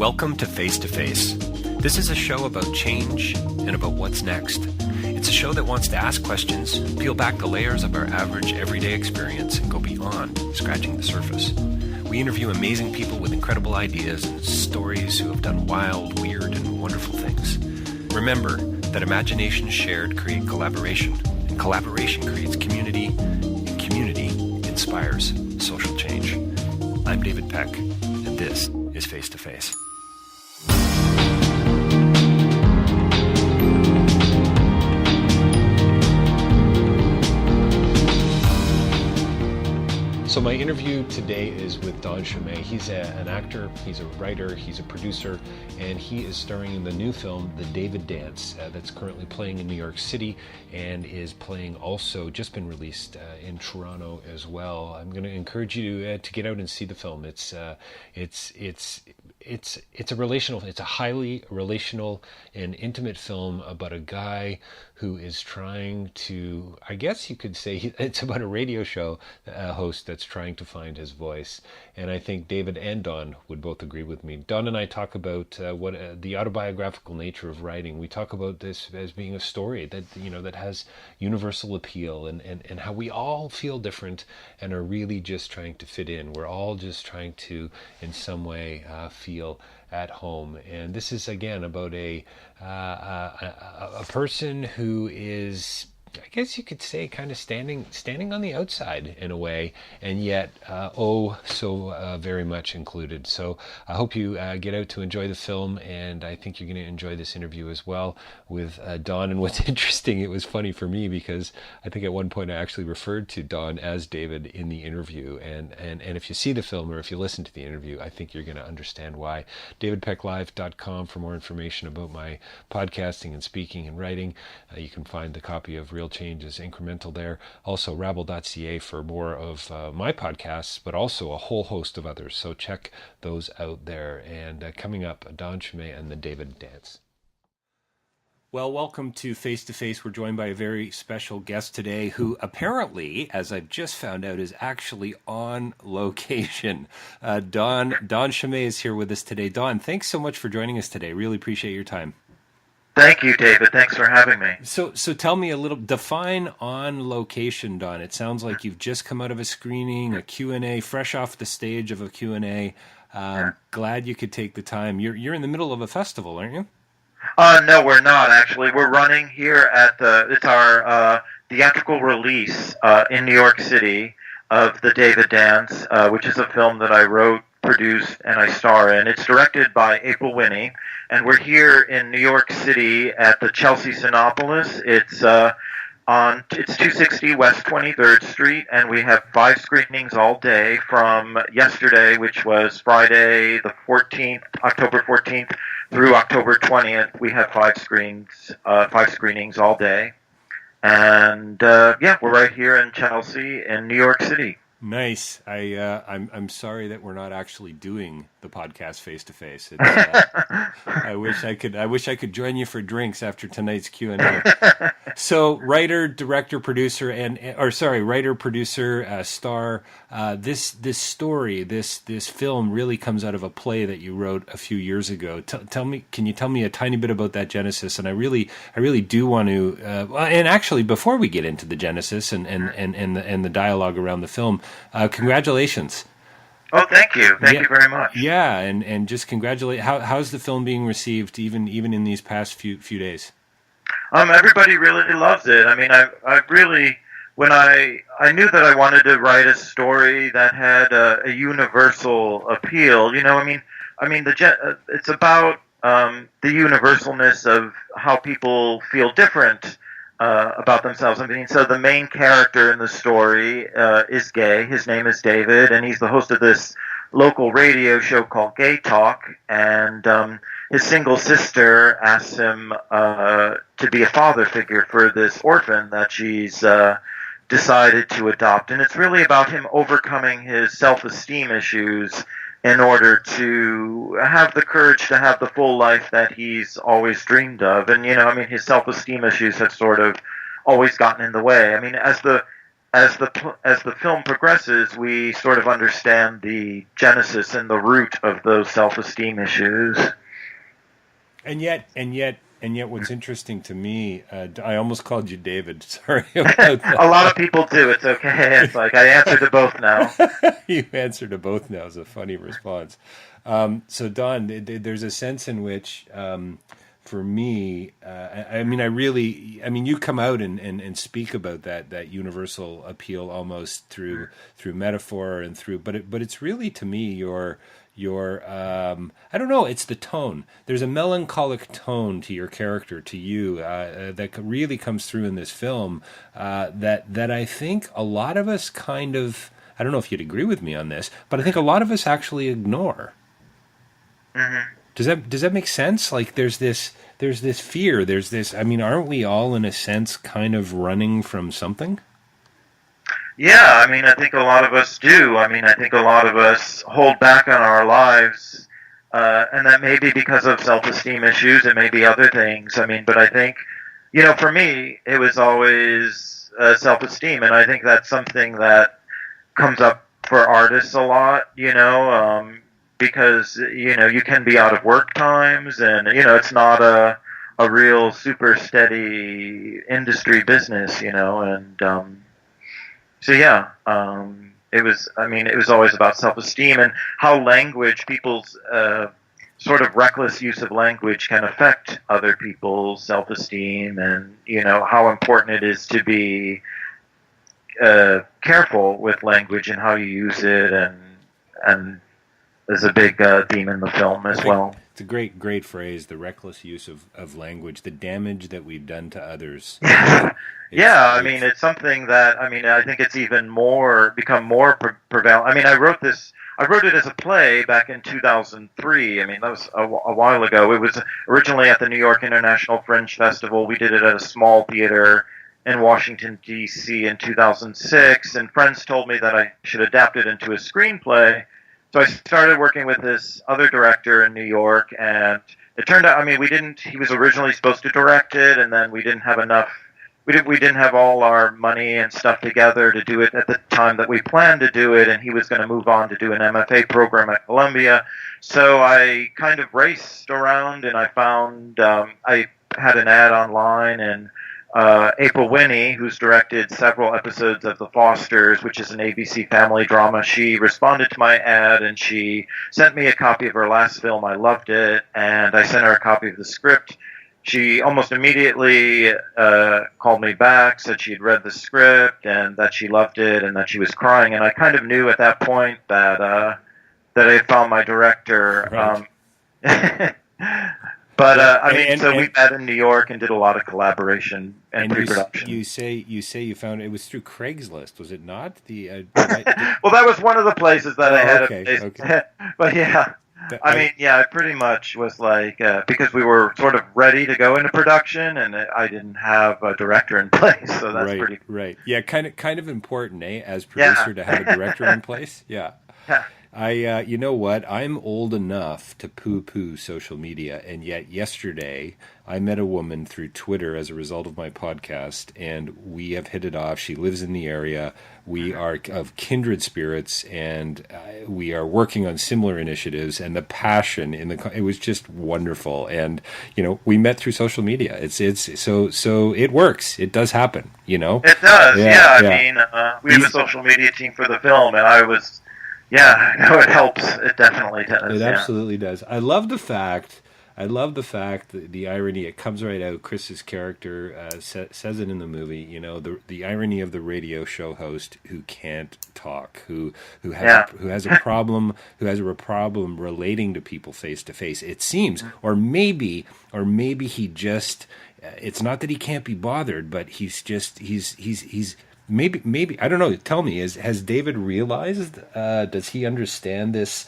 Welcome to Face to Face. This is a show about change and about what's next. It's a show that wants to ask questions, peel back the layers of our average everyday experience, and go beyond scratching the surface. We interview amazing people with incredible ideas and stories who have done wild, weird, and wonderful things. Remember that imagination shared creates collaboration, and collaboration creates community, and community inspires social change. I'm David Peck, and this is Face to Face. So my interview today is with Don Scime. He's an actor, he's a writer, he's a producer, and he is starring in the new film, The David Dance, that's currently playing in New York City and is playing also, just been released in Toronto as well. I'm going to encourage you to get out and see the film. It's a highly relational and intimate film about a guy who is trying to, I guess you could say, it's about a radio show host that's trying to find his voice. And I think David and Don would both agree with me. Don and I talk about what the autobiographical nature of writing. We talk about this as being a story that, that has universal appeal and how we all feel different and are really just trying to fit in. We're all just trying to, in some way, feel at home. And this is again about a person who is, I guess you could say, kind of standing on the outside in a way, and yet so very much included. So I hope you get out to enjoy the film, and I think you're going to enjoy this interview as well with Don. And what's interesting, it was funny for me because I think at one point I actually referred to Don as David in the interview, and if you see the film or if you listen to the interview, I think you're going to understand why. DavidPeckLive.com for more information about my podcasting and speaking and writing. You can find the copy of Real Change is Incremental there. Also Rabble.ca for more of my podcasts, but also a whole host of others. So check those out there. And coming up, Don Scime and the David Dance. Well, welcome to Face to Face. We're joined by a very special guest today who apparently, as I've just found out, is actually on location. Don Scime is here with us today. Don, thanks so much for joining us today. Really appreciate your time. Thank you, David. Thanks for having me. So tell me define on location, Don. It sounds like you've just come out of a screening, a Q&A, fresh off the stage of a Q&A. Glad you could take the time. You're in the middle of a festival, aren't you? No, we're not, actually. We're running here at it's our theatrical release in New York City of The David Dance, which is a film that I wrote, produced, and I star in. It's directed by April Winnie, and we're here in New York City at the Chelsea Synopsis. It's 260 West 23rd Street, and we have 5 screenings all day from yesterday, which was Friday the 14th, October 14th, through October 20th. We have 5 screenings all day. And we're right here in Chelsea in New York City. Nice. I'm sorry that we're not actually doing the podcast face to face. I wish I could join you for drinks after tonight's Q&A. So, writer, director, producer, star. This story, this film really comes out of a play that you wrote a few years ago. Can you tell me a tiny bit about that genesis? And I really do want to. And actually, before we get into the genesis and the dialogue around the film. Congratulations. Oh, thank you. Thank you very much. Yeah, and just congratulate. How's the film being received even in these past few days? Everybody really loves it. I mean, I really, when I knew that I wanted to write a story that had a universal appeal, it's about the universalness of how people feel different about themselves. I mean, so the main character in the story is gay. His name is David, and he's the host of this local radio show called Gay Talk, and his single sister asks him to be a father figure for this orphan that she's decided to adopt. And it's really about him overcoming his self-esteem issues in order to have the courage to have the full life that he's always dreamed of. And, his self-esteem issues have sort of always gotten in the way. I mean, as the as the film progresses, we sort of understand the genesis and the root of those self-esteem issues. And yet, what's interesting to me, I almost called you David. Sorry about A lot of people do. It's okay. It's like I answer to both now. that. You answer to both now is a funny response. So, Don, there's a sense in which, for me, I mean, you come out and speak about that universal appeal almost through metaphor and but it's really, to me, your I don't know, it's the tone. There's a melancholic tone to your character, to you, that really comes through in this film, that I think a lot of us kind of, I don't know if you'd agree with me on this, but I think a lot of us actually ignore. Mm-hmm. Does that make sense? Like there's this fear, there's this, I mean, aren't we all in a sense kind of running from something? Yeah, I mean, I think a lot of us do. I mean, I think a lot of us hold back on our lives, and that may be because of self-esteem issues. It may be other things. I mean, but I think, for me, it was always self-esteem, and I think that's something that comes up for artists a lot, because, you can be out of work times, and, it's not a real super steady industry business, and so yeah, it was always about self-esteem and how language, people's sort of reckless use of language can affect other people's self-esteem, and how important it is to be careful with language and how you use it, and there's a big theme in the film as well. It's a great phrase, the reckless use of language, the damage that we've done to others. Yeah, I mean, it's something that, I think it's even become more prevalent. I mean, I wrote it as a play back in 2003. I mean, that was a while ago. It was originally at the New York International Fringe Festival. We did it at a small theater in Washington, D.C. in 2006, and friends told me that I should adapt it into a screenplay. So I started working with this other director in New York, and it turned out, he was originally supposed to direct it, and then we didn't have enough. We didn't have all our money and stuff together to do it at the time that we planned to do it, and he was going to move on to do an MFA program at Columbia. So I kind of raced around, and I found, I had an ad online, and April Winnie, who's directed several episodes of The Fosters, which is an ABC family drama, she responded to my ad, and she sent me a copy of her last film. I loved it, and I sent her a copy of the script. She almost immediately called me back, said she had read the script and that she loved it and that she was crying. And I kind of knew at that point that I had found my director. Right. So we met in New York and did a lot of collaboration and pre-production. You say you found it was through Craigslist, was it not? Well, that was one of the places that I had. Okay. But yeah. I pretty much was like, because we were sort of ready to go into production, and I didn't have a director in place, so that's pretty cool. Right. Yeah, kind of important, as producer, to have a director in place. Yeah. You know what? I'm old enough to poo-poo social media, and yet yesterday I met a woman through Twitter as a result of my podcast, and we have hit it off. She lives in the area. We are of kindred spirits, and we are working on similar initiatives, and the passion it was just wonderful. And, we met through social media. It's so it works. It does happen, It does, yeah. We have a social media team for the film, and I was... Yeah, no, it helps. It definitely does. It absolutely does. I love the fact, the irony, it comes right out. Chris's character says it in the movie, the irony of the radio show host who can't talk, who has a problem relating to people face to face, it seems, or maybe he just, it's not that he can't be bothered, but he's Maybe I don't know. Tell me, has David realized? Does he understand this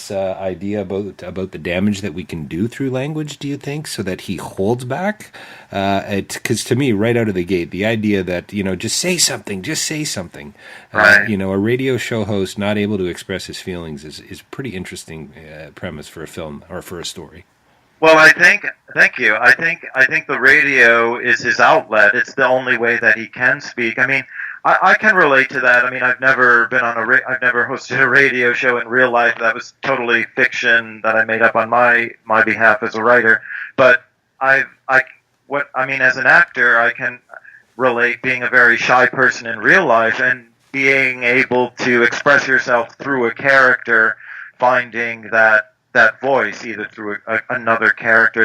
idea about the damage that we can do through language? Do you think, so that he holds back? Because to me, right out of the gate, the idea that just say something. Right. A radio show host not able to express his feelings is pretty interesting premise for a film or for a story. Well, thank you. I think the radio is his outlet. It's the only way that he can speak. I I can relate to that. I mean, I've never been on I've never hosted a radio show in real life. That was totally fiction that I made up on my behalf as a writer. But as an actor, I can relate being a very shy person in real life and being able to express yourself through a character, finding that voice either through another character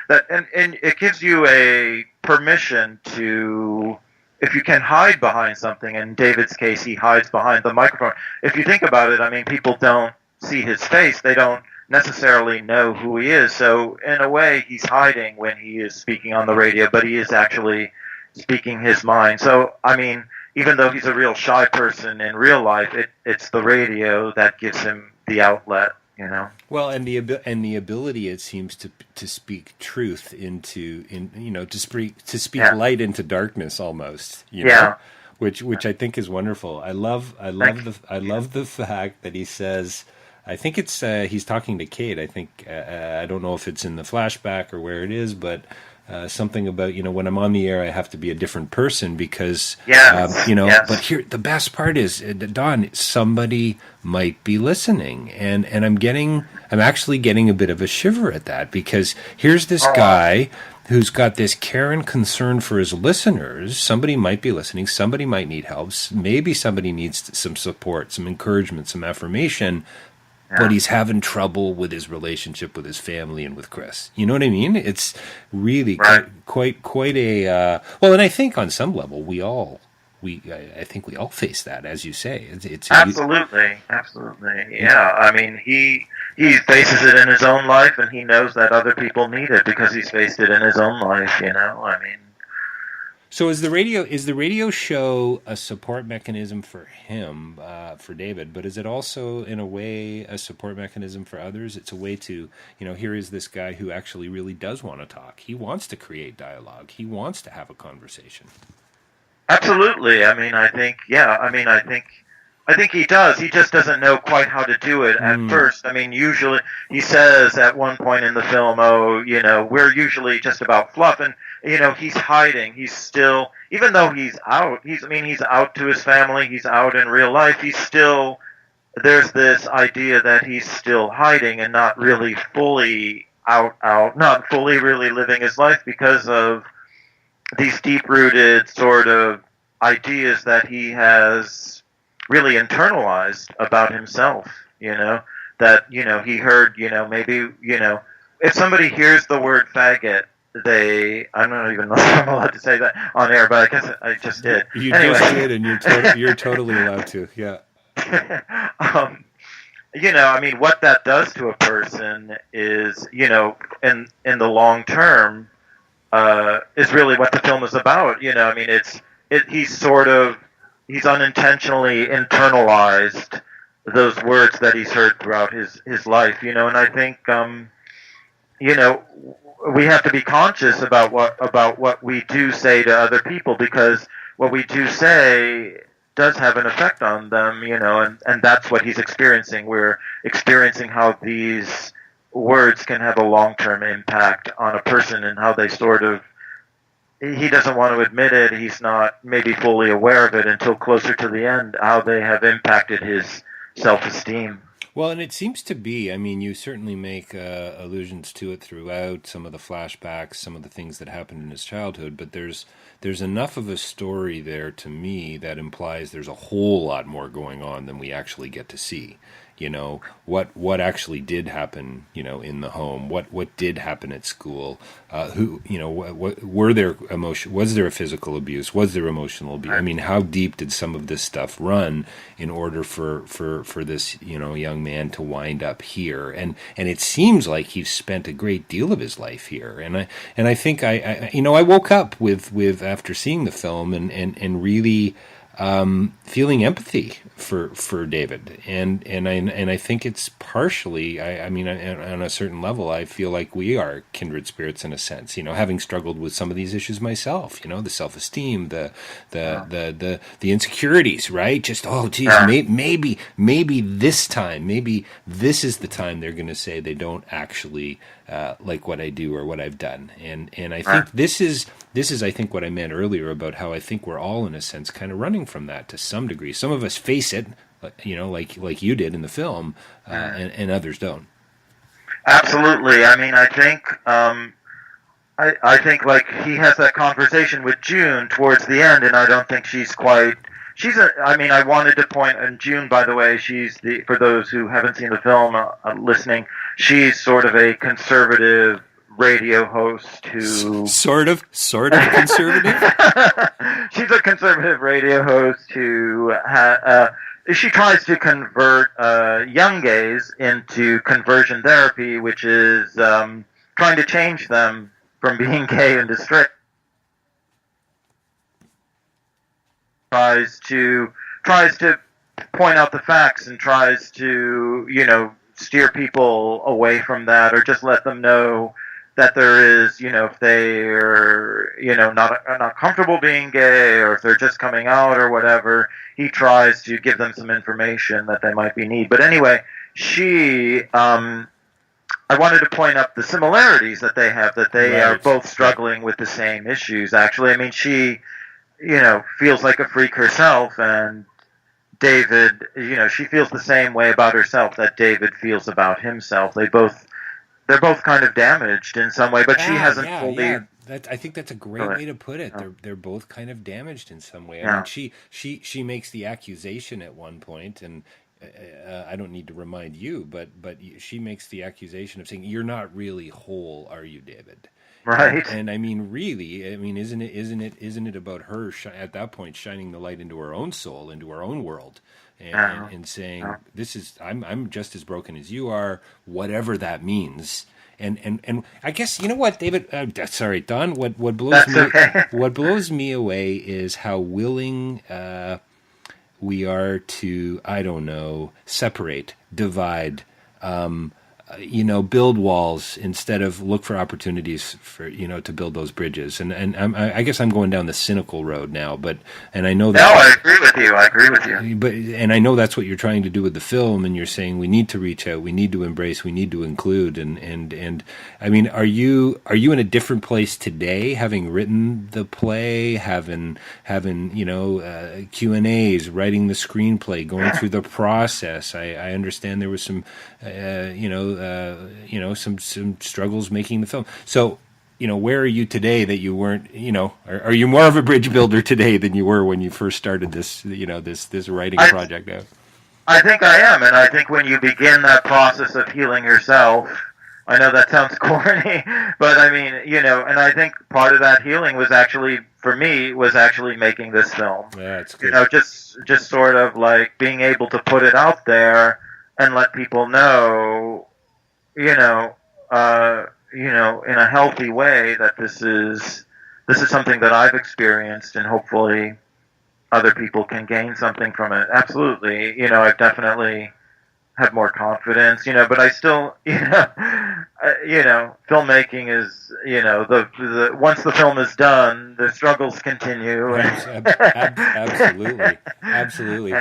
and it gives you a permission to, if you can hide behind something. In David's case, he hides behind the microphone. If you think about it, I mean, people don't see his face. They don't necessarily know who he is. So in a way, he's hiding when he is speaking on the radio, but he is actually speaking his mind. So, I mean, even though he's a real shy person in real life, it's the radio that gives him the outlet, you know. Well, and the ability, it seems, to speak truth to speak light into darkness almost, you know, which I think is wonderful. I love the fact that he says, I think it's he's talking to Kate. I think I don't know if it's in the flashback or where it is, but something about, when I'm on the air, I have to be a different person because, but here, the best part is, Don, somebody might be listening. And I'm actually getting a bit of a shiver at that, because here's this guy who's got this care and concern for his listeners. Somebody might be listening. Somebody might need help. Maybe somebody needs some support, some encouragement, some affirmation. But he's having trouble with his relationship with his family and with Chris. You know what I mean? It's really quite a and I think on some level I think we all face that, as you say. It's absolutely. Yeah, I mean, he faces it in his own life, and he knows that other people need it because he's faced it in his own life. You know, I mean. So is the radio show a support mechanism for him, for David, but is it also in a way a support mechanism for others? It's a way to, here is this guy who actually really does want to talk. He wants to create dialogue. He wants to have a conversation. Absolutely. I mean, I think he does. He just doesn't know quite how to do it at first. I mean, usually he says at one point in the film, we're usually just about fluff. And, he's hiding. He's still, even though he's out, he's out to his family. He's out in real life. There's this idea that he's still hiding and not really fully out, not fully really living his life because of these deep-rooted sort of ideas that he has really internalized about himself, that, he heard, maybe, if somebody hears the word faggot, I don't even know if I'm allowed to say that on air, but I guess I just did. You just did, and you're totally allowed to, yeah. I mean, what that does to a person is, in the long term, is really what the film is about. I mean, he's unintentionally internalized those words that he's heard throughout his life, and I think, we have to be conscious about what we do say to other people, because what we do say does have an effect on them, and that's what he's experiencing. We're experiencing how these words can have a long-term impact on a person and how they he doesn't want to admit it, he's not maybe fully aware of it until closer to the end, how they have impacted his self-esteem. Well, and it seems to be, I mean, you certainly make allusions to it throughout, some of the flashbacks, some of the things that happened in his childhood, but there's enough of a story there to me that implies there's a whole lot more going on than we actually get to see. What actually did happen, in the home, what did happen at school, was there a physical abuse? Was there emotional abuse? I mean, how deep did some of this stuff run in order for this, young man to wind up here? And it seems like he's spent a great deal of his life here. And I think I woke up with after seeing the film and really, feeling empathy for David, and I think it's partially. I mean, on a certain level, I feel like we are kindred spirits in a sense. Having struggled with some of these issues myself. The self-esteem, the insecurities, right? Just geez, maybe this time, maybe this is the time they're going to say they don't actually like what I do or what I've done, and I think this is I think what I meant earlier about how I think we're all in a sense kind of running from that to some degree. Some of us face it, like you did in the film, and others don't. Absolutely. I mean, I think I think like he has that conversation with June towards the end, and I don't think she's quite. I mean, I wanted to point, and June, by the way, for those who haven't seen the film, listening, she's sort of a conservative radio host who... Sort of conservative? She's a conservative radio host who she tries to convert young gays into conversion therapy, which is trying to change them from being gay into straight. Tries to point out the facts and tries to steer people away from that, or just let them know that there is if they're not comfortable being gay, or if they're just coming out or whatever, he tries to give them some information that they might need. But anyway, I wanted to point up the similarities that they have, that they are both struggling with the same issues. Actually, I mean, she feels like a freak herself, and David, she feels the same way about herself that David feels about himself. They're both kind of damaged in some way, but she hasn't fully. Yeah. I think that's a great way to put it. They're both kind of damaged in some way. I mean, she makes the accusation at one point, and I don't need to remind you, but she makes the accusation of saying, "You're not really whole, are you, David?" Right. And I mean, really, I mean, isn't it about her at that point shining the light into her own soul, into her own world, and saying, "This is I'm just as broken as you are, whatever that means." And I guess you know what, David. Sorry, Don. What blows me away is how willing we are to, I don't know, separate, divide. Build walls instead of look for opportunities for to build those bridges. And I guess I'm going down the cynical road now, and I know that. No, I agree with you. But I know that's what you're trying to do with the film, and you're saying we need to reach out, we need to embrace, we need to include. And I mean, are you in a different place today, having written the play, having Q&As, writing the screenplay, going through the process? I understand there was some some struggles making the film. So, where are you today that you weren't, are you more of a bridge builder today than you were when you first started this, this writing project out? I think I am, and I think when you begin that process of healing yourself, I know that sounds corny, but I mean, and I think part of that healing was actually, for me, making this film. Yeah, it's good. Just sort of like being able to put it out there and let people know, in a healthy way that this is something that I've experienced, and hopefully other people can gain something from it. Absolutely. I've definitely had more confidence, but I still, filmmaking is, the once the film is done, the struggles continue. Absolutely.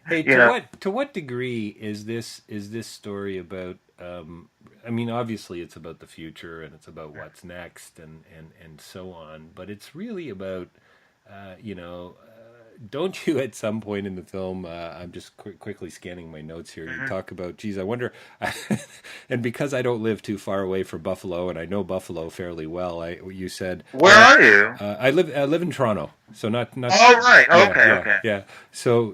Hey, to what degree is this story about? I mean, obviously, it's about the future and it's about what's next and so on. But it's really about, don't you at some point in the film? I'm just quickly scanning my notes here. You talk about, geez, I wonder. And because I don't live too far away from Buffalo, and I know Buffalo fairly well, you said, where are you? I live in Toronto. So not. Oh right. Okay. Yeah. So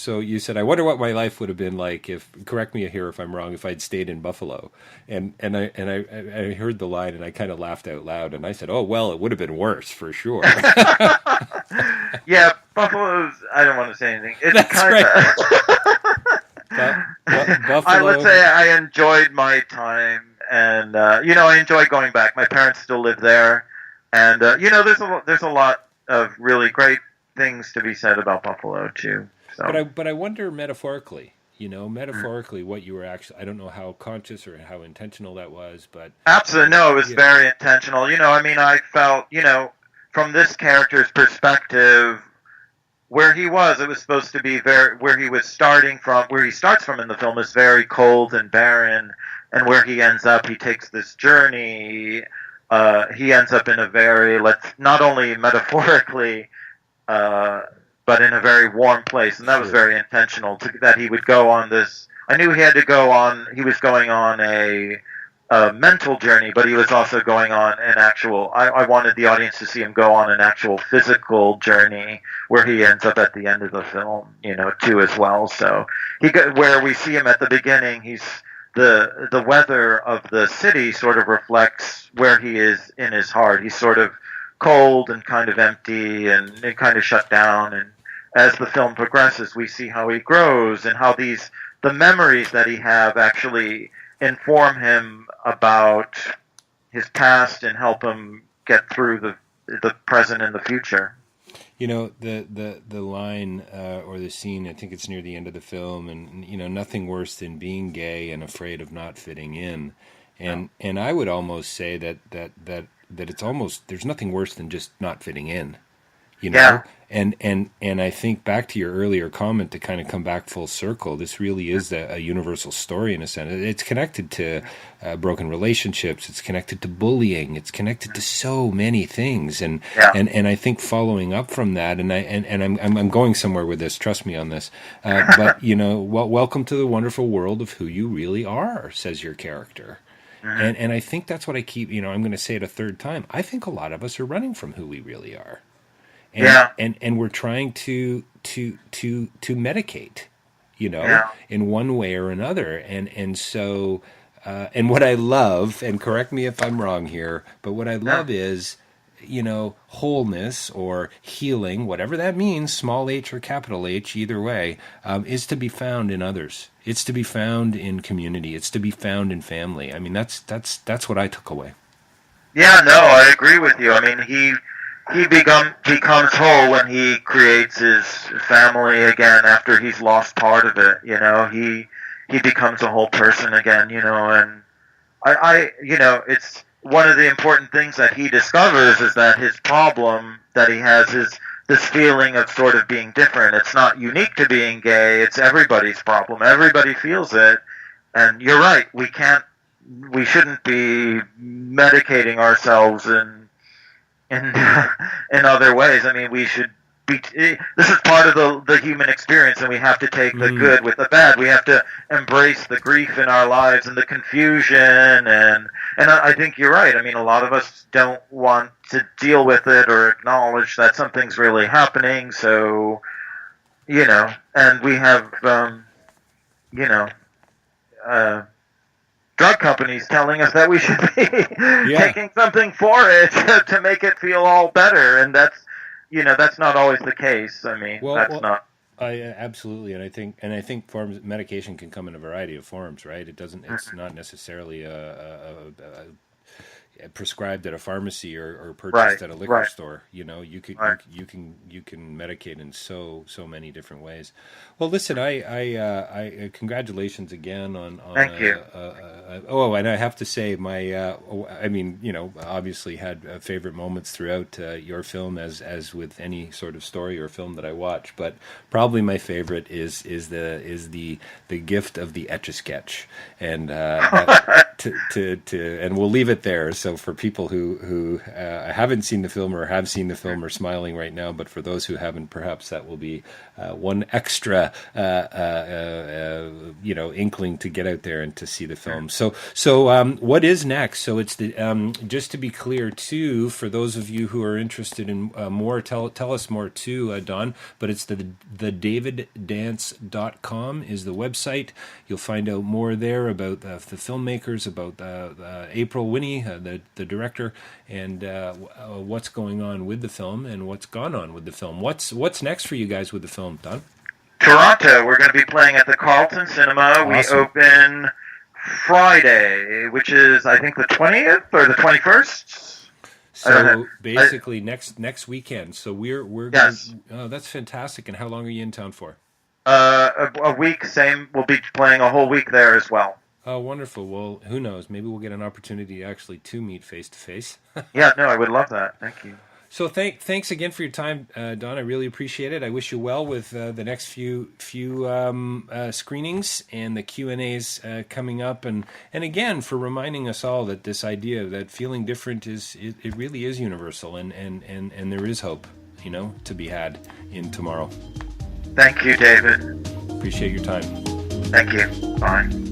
you said, I wonder what my life would have been like if. Correct me here if I'm wrong. If I'd stayed in Buffalo, and I heard the line and I kind of laughed out loud and I said, oh well, it would have been worse for sure. Yeah, Buffalo's. I don't want to say anything. It's kind of. Buffalo. I would say I enjoyed my time, and I enjoy going back. My parents still live there, and there's a lot of really great things to be said about Buffalo too. So. But I wonder metaphorically, metaphorically what you were actually, I don't know how conscious or how intentional that was, but Absolutely, no, it was yeah, very intentional. I mean, I felt, from this character's perspective, where he was, it was supposed to be where he was starting from, where he starts from in the film is very cold and barren, and where he ends up, he takes this journey. He ends up in a very, not only metaphorically, but in a very warm place, and that was sure. very intentional. That he would go on this. I knew he had to go on. He was going on a mental journey, but he was also going on an actual. I wanted the audience to see him go on an actual physical journey, where he ends up at the end of the film, too, as well. So where we see him at the beginning, he's the weather of the city sort of reflects where he is in his heart. He's sort of cold and kind of empty and kind of shut down. And as the film progresses, we see how he grows and how the memories that he have actually inform him about his past and help him get through the present and the future. The line or the scene, I think it's near the end of the film, and nothing worse than being gay and afraid of not fitting in, and I would almost say that it's almost, there's nothing worse than just not fitting in, Yeah. and I think back to your earlier comment, to kind of come back full circle, this really is a universal story in a sense. It's connected to broken relationships, it's connected to bullying, it's connected to so many things, and I think following up from that, and I'm going somewhere with this, trust me on this, but welcome to the wonderful world of who you really are, says your character. And I think that's what I keep, I'm going to say it a third time. I think a lot of us are running from who we really are. And we're trying to medicate, in one way or another. And so, and what I love, and correct me if I'm wrong here, but what I love is, wholeness or healing, whatever that means, small h or capital H, either way, is to be found in others. It's to be found in community. It's to be found in family. I mean, that's what I took away. Yeah, no, I agree with you. I mean, he becomes whole when he creates his family again after he's lost part of it. He becomes a whole person again. And it's one of the important things that he discovers is that his problem that he has is this feeling of sort of being different. It's not unique to being gay. It's everybody's problem. Everybody feels it. And you're right. We shouldn't be medicating ourselves in other ways. I mean, we should be. This is part of the human experience, and we have to take the good with the bad. We have to embrace the grief in our lives and the confusion, and I think you're right. I mean, a lot of us don't want to deal with it or acknowledge that something's really happening. So, and we have, drug companies telling us that we should be taking something for it to make it feel all better, and that's not always the case. I mean, not. Absolutely, and I think medication can come in a variety of forms, right? It's not necessarily prescribed at a pharmacy or purchased at a liquor store. You can medicate in so many different ways. Well, listen, I congratulations again on Thank you. And I have to say obviously had favorite moments throughout your film, as with any sort of story or film that I watch, but probably my favorite is the gift of the Etch-a-Sketch, and and we'll leave it there. So for people who haven't seen the film or have seen the film are smiling right now, but for those who haven't, perhaps that will be one extra inkling to get out there and to see the film. So what is next? So it's just to be clear too, for those of you who are interested in more, tell us more too, Don. But it's the daviddance.com is the website. You'll find out more there about the filmmakers, about April Winnie, the director, and what's going on with the film and what's gone on with the film. What's next for you guys with the film, Don? Toronto. We're going to be playing at the Carlton Cinema. Awesome. We open Friday, which is I think the 20th or the 21st. So basically next weekend. So we're yes. Gonna, oh, that's fantastic. And how long are you in town for? A week, same. We'll be playing a whole week there as well. Oh, wonderful. Well, who knows? Maybe we'll get an opportunity actually to meet face to face. Yeah, no, I would love that. Thank you. So thanks again for your time, Don. I really appreciate it. I wish you well with the next few screenings and the Q&As coming up, and again for reminding us all that this idea that feeling different it really is universal, and there is hope, to be had in tomorrow. Thank you, David. Appreciate your time. Thank you. Bye.